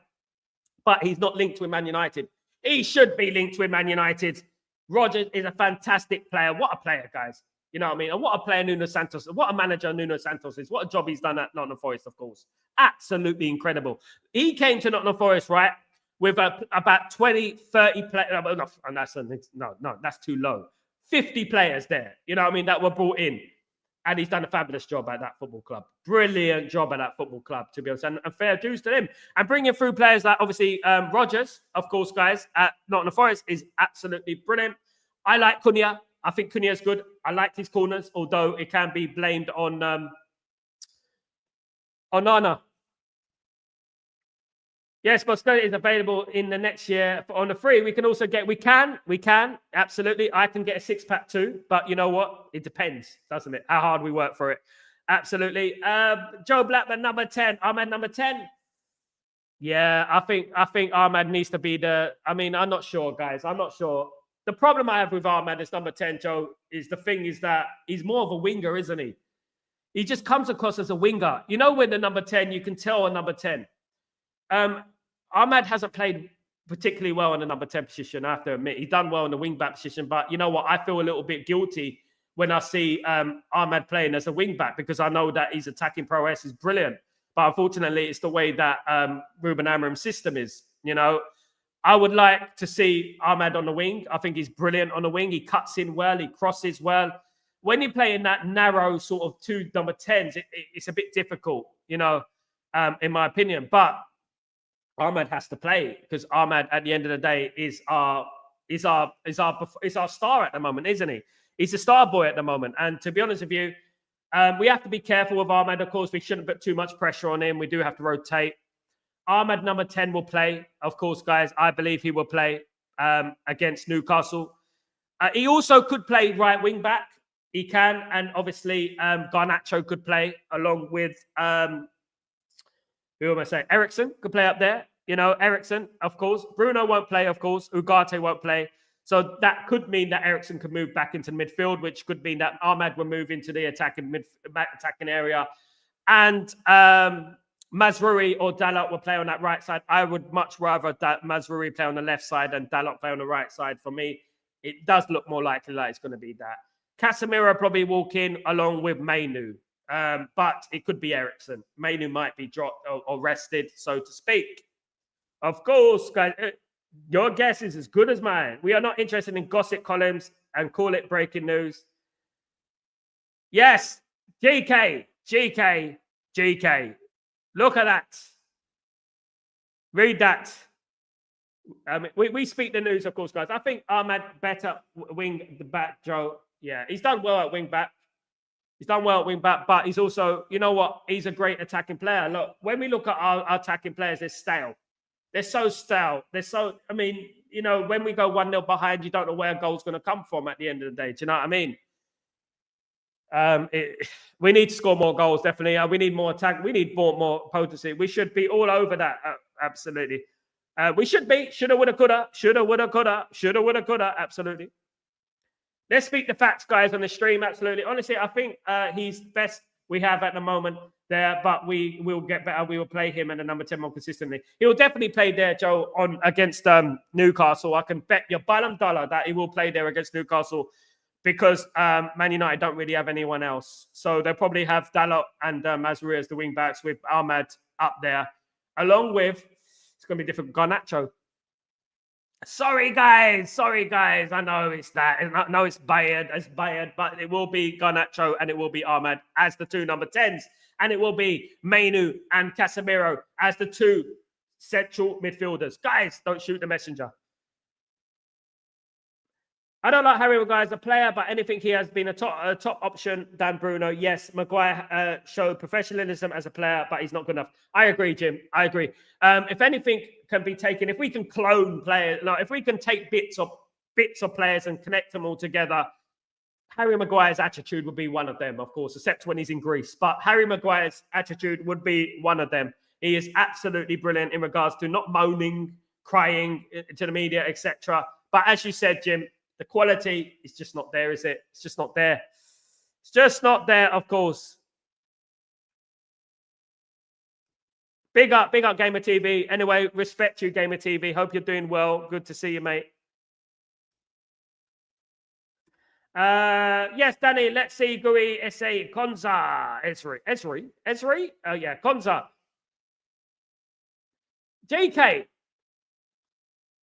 but he's not linked with Man United. He should be linked with Man United. Rodgers is a fantastic player. What a player, guys. You know what I mean? And what a player Nuno Santos, what a manager Nuno Santos is. What a job he's done at Nottingham Forest, of course. Absolutely incredible. He came to Nottingham Forest, right, with about 20, 30 players. No, that's too low. 50 players there, you know what I mean, that were brought in. And he's done a fabulous job at that football club. Brilliant job at that football club, to be honest. And fair dues to him. And bringing through players like, obviously, Rodgers, of course, guys, at Nottingham Forest is absolutely brilliant. I like Cunha. I think Cunha is good. I liked his corners, although it can be blamed on Onana. Yes, Moscone is available in the next year on the free. We can also get, we can, absolutely. I can get a 6-pack too, but you know what? It depends, doesn't it? How hard we work for it. Absolutely. Joe Blackman, number 10. Ahmed, number 10. Yeah, I think Ahmed needs to be I'm not sure, guys. I'm not sure. The problem I have with Ahmed as number 10, Joe, is that he's more of a winger, isn't he? He just comes across as a winger. You know, when the number 10, you can tell a number 10. Ahmed hasn't played particularly well in the number 10 position, I have to admit. He's done well in the wing-back position, but you know what? I feel a little bit guilty when I see Ahmed playing as a wing-back because I know that his attacking prowess is brilliant. But unfortunately, it's the way that Ruben Amorim's system is, you know. I would like to see Ahmed on the wing. I think he's brilliant on the wing. He cuts in well. He crosses well. When you play in that narrow sort of 2 number 10s, it's a bit difficult, you know, in my opinion. But Ahmed has to play because Ahmed, at the end of the day, is our star at the moment, isn't he? He's a star boy at the moment. And to be honest with you, we have to be careful with Ahmed. Of course, we shouldn't put too much pressure on him. We do have to rotate. Ahmed, number 10, will play. Of course, guys, I believe he will play against Newcastle. He also could play right wing back. He can. And obviously, Garnacho could play along with, who am I saying? Ericsson could play up there. You know, Ericsson, of course. Bruno won't play, of course. Ugarte won't play. So that could mean that Ericsson could move back into midfield, which could mean that Ahmed will move into the attacking area. And Mazraoui or Dalot will play on that right side. I would much rather that Mazraoui play on the left side and Dalot play on the right side. For me, it does look more likely that it's going to be that. Casemiro probably walk in along with Mainu. But it could be Ericsson. Mainu might be dropped or rested, so to speak. Of course, guys, your guess is as good as mine. We are not interested in gossip columns and call it breaking news. Yes, GK. Look at that. Read that. We speak the news, of course, guys. I think Ahmed better wing the back, Joe. Yeah, he's done well at wing back. But he's also, you know what? He's a great attacking player. Look, when we look at our attacking players, they're stale. They're so stale. I mean, you know, when we go 1-0 behind, you don't know where a goal's going to come from at the end of the day. Do you know what I mean? We need to score more goals, definitely. We need more attack. We need more potency. We should be all over that. Absolutely. We should be. Shoulda, woulda, coulda. Shoulda, woulda, coulda. Shoulda, woulda, coulda. Absolutely. Let's speak the facts, guys, on the stream. Absolutely. Honestly, I think he's best we have at the moment there, but we will get better. We will play him and the number 10 more consistently. He will definitely play there, Joe, on against Newcastle. I can bet your bottom dollar that he will play there against Newcastle because Man United don't really have anyone else. So they'll probably have Dalot and Mazraoui as the wing backs with Ahmad up there, along with, it's going to be different, Garnacho. Sorry, guys. I know it's that. No, it's Bayard, but it will be Garnacho and it will be Ahmad as the two number 10s. And it will be Mainu and Casemiro as the two central midfielders. Guys, don't shoot the messenger. I don't like Harry Maguire as a player, but anything he has been a top option than Bruno. Yes, Maguire showed professionalism as a player, but he's not good enough. I agree, Jim. I agree. If anything can be taken, if we can clone players, like if we can take bits of players and connect them all together, Harry Maguire's attitude would be one of them, of course, except when he's in Greece. But Harry Maguire's attitude would be one of them. He is absolutely brilliant in regards to not moaning, crying to the media, etc. But as you said, Jim, the quality is just not there, is it? It's just not there. It's just not there, of course. Big up Gamer TV. Anyway, respect you, Gamer TV. Hope you're doing well. Good to see you, mate. Yes, Danny, let's see Gui SA Konza. Esri? Oh, yeah, Konza. JK.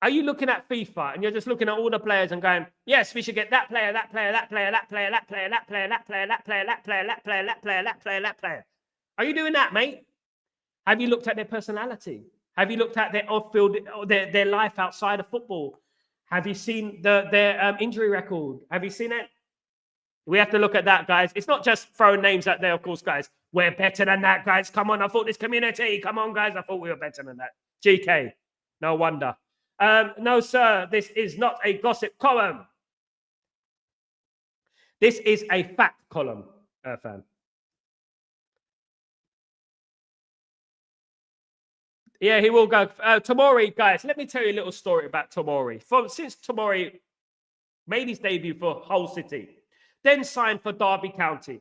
Are you looking at FIFA and you're just looking at all the players and going, yes, we should get that player, that player, that player, that player, that player, that player, that player, that player, that player, that player, that player, that player, that player? Are you doing that, mate? Have you looked at their personality? Have you looked at their off-field, their life outside of football? Have you seen their injury record? Have you seen it? We have to look at that, guys. It's not just throwing names out there, of course, guys. We're better than that, guys. Come on, I thought this community. Come on, guys. I thought we were better than that. GK. No wonder. No, sir, this is not a gossip column. This is a fact column, fan. Yeah, he will go. Tomori, guys, let me tell you a little story about Tomori. Since Tomori made his debut for Hull City, then signed for Derby County,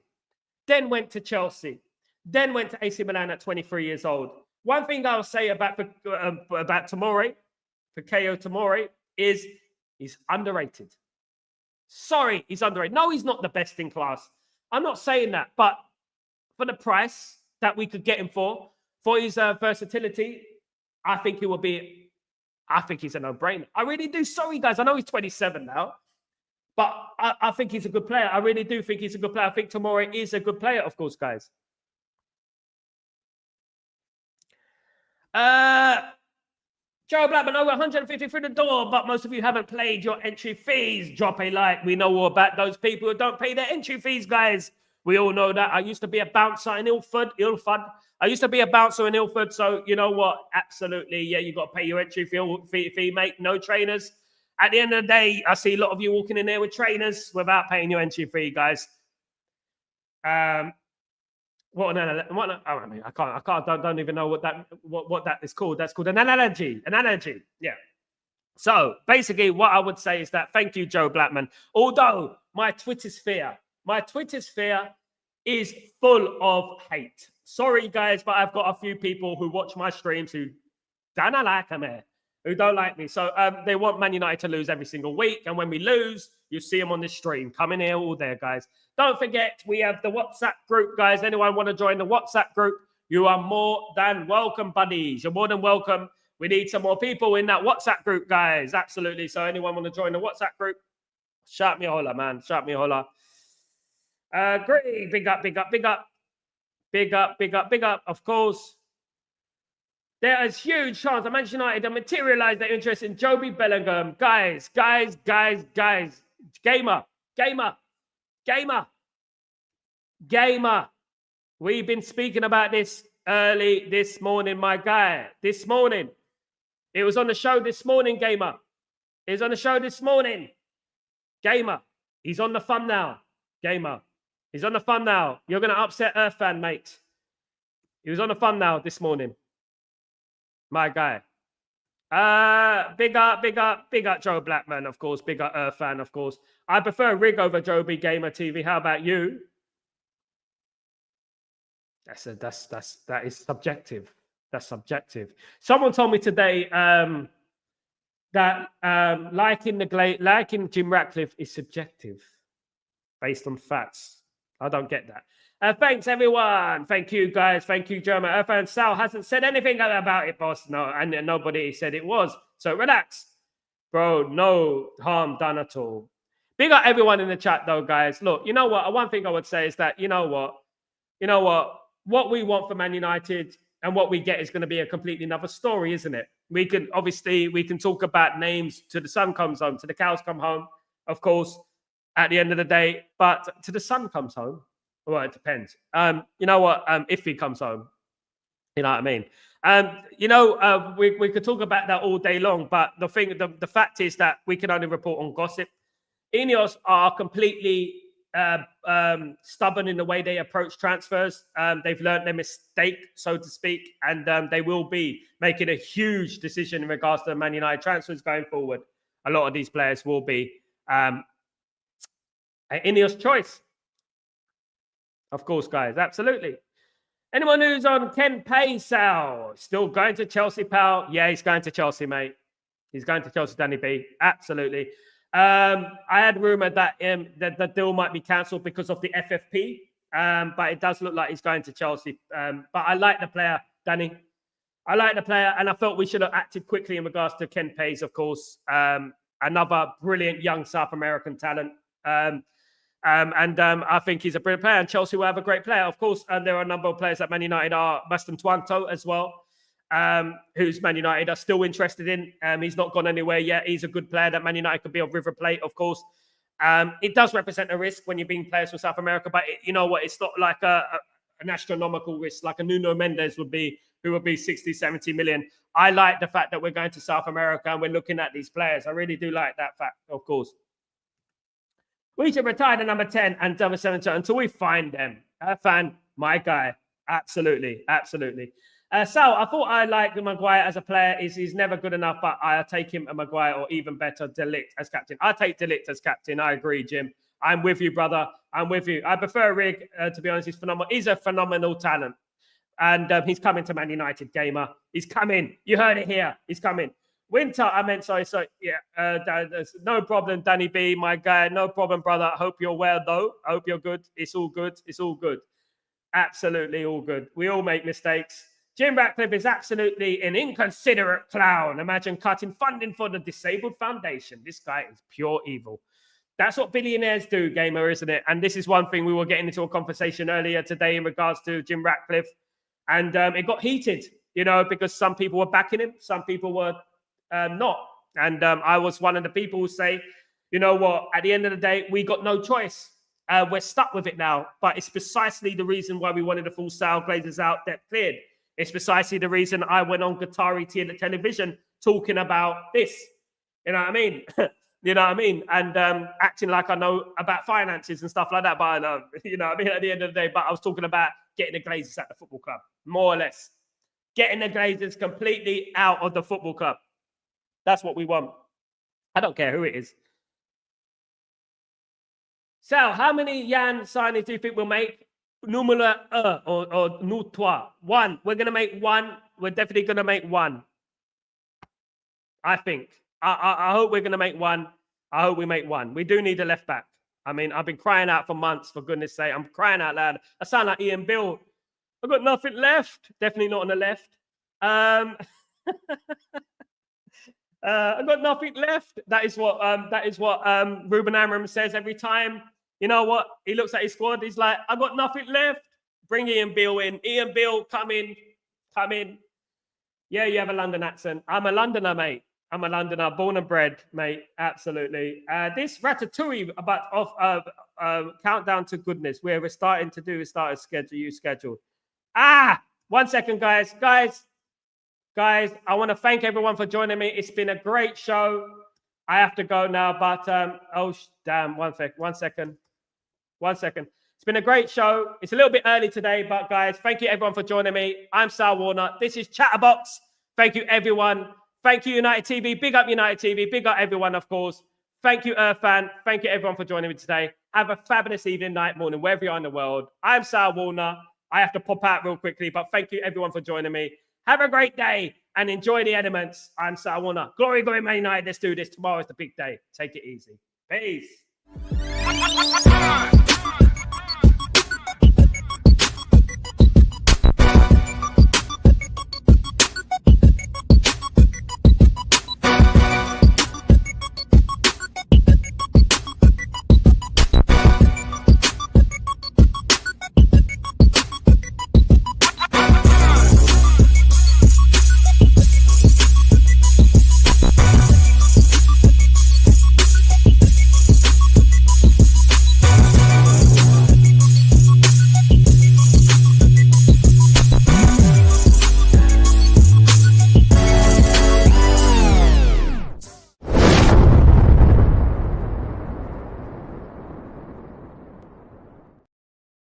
then went to Chelsea, then went to AC Milan at 23 years old. One thing I'll say about Tomori, for KO Tomori, is he's underrated. Sorry, he's underrated. No, he's not the best in class. I'm not saying that, but for the price that we could get him for his versatility, I think he's a no-brainer. I really do. Sorry, guys. I know he's 27 now, but I think he's a good player. I really do think he's a good player. I think Tomori is a good player, of course, guys. Joe Blackman, over 150 through the door, but most of you haven't paid your entry fees. Drop a like. We know all about those people who don't pay their entry fees, guys. We all know that. I used to be a bouncer in Ilford. I used to be a bouncer in Ilford, so you know what? Absolutely, yeah, you got to pay your entry fee, mate. No trainers. At the end of the day, I see a lot of you walking in there with trainers without paying your entry fee, guys. I don't even know what that is called. That's called an analogy. Yeah. So basically, what I would say is that thank you, Joe Blackman. Although my Twitter sphere is full of hate. Sorry, guys, but I've got a few people who watch my streams who don't like me, who don't like me. So they want Man United to lose every single week. And when we lose, you see them on this stream. Come in here all there, guys. Don't forget, we have the WhatsApp group, guys. Anyone want to join the WhatsApp group? You are more than welcome, buddies. You're more than welcome. We need some more people in that WhatsApp group, guys. Absolutely. So anyone want to join the WhatsApp group? Shout me a holler, man. Shout me a holler. Great. Big up. Of course. There is huge chance that Manchester United have materialized their interest in Joby Bellingham. Guys. Gamer. We've been speaking about this early this morning, my guy. This morning. It was on the show this morning, Gamer. It was on the show this morning. Gamer. He's on the fun now. Gamer. He's on the fun now. You're going to upset Earth fan, mate. He was on the fun now this morning. My guy. Big up Joe Blackman, of course. Big up Earth fan, of course. I prefer Rig over Joby Gamer TV. How about you? That is subjective. That's subjective. Someone told me today that liking Jim Ratcliffe is subjective based on facts. I don't get that. Thanks, everyone. Thank you, guys. Thank you, German Earth. And Sal hasn't said anything about it, boss. No, and nobody said it was. So relax, bro. No harm done at all. Big up everyone in the chat, though, guys. Look, you know what? One thing I would say is that, you know what? What we want for Man United and what we get is going to be a completely another story, isn't it? We can talk about names till the sun comes home, till the cows come home, of course, at the end of the day. But till the sun comes home, well, it depends. You know what? If he comes home, you know what I mean. We could talk about that all day long, but the fact is that we can only report on gossip. Ineos are completely stubborn in the way they approach transfers. They've learned their mistake, so to speak, and they will be making a huge decision in regards to the Man United transfers going forward. A lot of these players will be an Ineos choice. Of course, guys, absolutely. Anyone who's on Ken Pay, Sal, still going to Chelsea, pal? Yeah, he's going to Chelsea, mate. He's going to Chelsea, Danny B. Absolutely. I had rumored that the deal might be cancelled because of the FFP, but it does look like he's going to Chelsea. But I like the player, Danny. I like the player, and I felt we should have acted quickly in regards to Ken Pace, of course. Another brilliant young South American talent. I think he's a brilliant player, and Chelsea will have a great player. Of course, there are a number of players that Man United are, Baston Twanto as well, who's Man United are still interested in. He's not gone anywhere yet. He's a good player that Man United could be of River Plate, of course. It does represent a risk when you're being players from South America, but you know what? It's not like an astronomical risk like a Nuno Mendes would be, who would be 60, 70 million. I like the fact that we're going to South America and we're looking at these players. I really do like that fact, of course. We should retire the number 10 and number 7 until we find them. Fan, my guy. Absolutely. Absolutely. Sal, I thought I liked Maguire as a player. He's never good enough, but I'll take him a Maguire or even better, De Ligt as captain. I'll take De Ligt as captain. I agree, Jim. I'm with you, brother. I'm with you. I prefer Rig, to be honest. He's phenomenal. He's a phenomenal talent. And he's coming to Man United, gamer. He's coming. You heard it here. He's coming. Winter, I meant, sorry. Yeah, no problem, Danny B, my guy. No problem, brother. I hope you're well, though. I hope you're good. It's all good. It's all good. Absolutely all good. We all make mistakes. Jim Ratcliffe is absolutely an inconsiderate clown. Imagine cutting funding for the Disabled Foundation. This guy is pure evil. That's what billionaires do, gamer, isn't it? And this is one thing we were getting into a conversation earlier today in regards to Jim Ratcliffe. And it got heated, you know, because some people were backing him. Some people were not. And I was one of the people who say, you know what, at the end of the day, we got no choice. We're stuck with it now. But it's precisely the reason why we wanted the full Sal Glazers out that cleared. It's precisely the reason I went on Qatari television talking about this. You know what I mean? You know what I mean? And acting like I know about finances and stuff like that. But I know, you know what I mean? At the end of the day, but I was talking about getting the Glazers at the football club, more or less. Getting the Glazers completely out of the football club. That's what we want. I don't care who it is. Sal, how many Jan signings do you think we'll make? Numero or nous trois. One. We're going to make one. We're definitely going to make one. I think. I hope we're going to make one. I hope we make one. We do need a left back. I mean, I've been crying out for months, for goodness sake. I'm crying out loud. I sound like Ian Bill. I've got nothing left. Definitely not on the left. I've got nothing left. That is what Ruben Amorim says every time. You know what? He looks at his squad. He's like, I've got nothing left. Bring Ian Bill in. Ian Bill, come in. Come in. Yeah, you have a London accent. I'm a Londoner, mate. I'm a Londoner, born and bred, mate. Absolutely. This ratatouille of countdown to goodness, where we're starting to do is start a schedule. 1 second, guys. Guys, I want to thank everyone for joining me. It's been a great show. I have to go now, but damn, 1 second. It's been a great show. It's a little bit early today, but guys, thank you everyone for joining me. I'm Sal Warner. This is Chatterbox. Thank you, everyone. Thank you, United TV. Big up United TV. Big up everyone, of course. Thank you, Fan. Thank you, everyone, for joining me today. Have a fabulous evening, night, morning, wherever you are in the world. I'm Sal Warner. I have to pop out real quickly, but thank you everyone for joining me. Have a great day and enjoy the elements. I'm Sal Warner. Glory, glory, Man United. Let's do this. Tomorrow's the big day. Take it easy. Peace.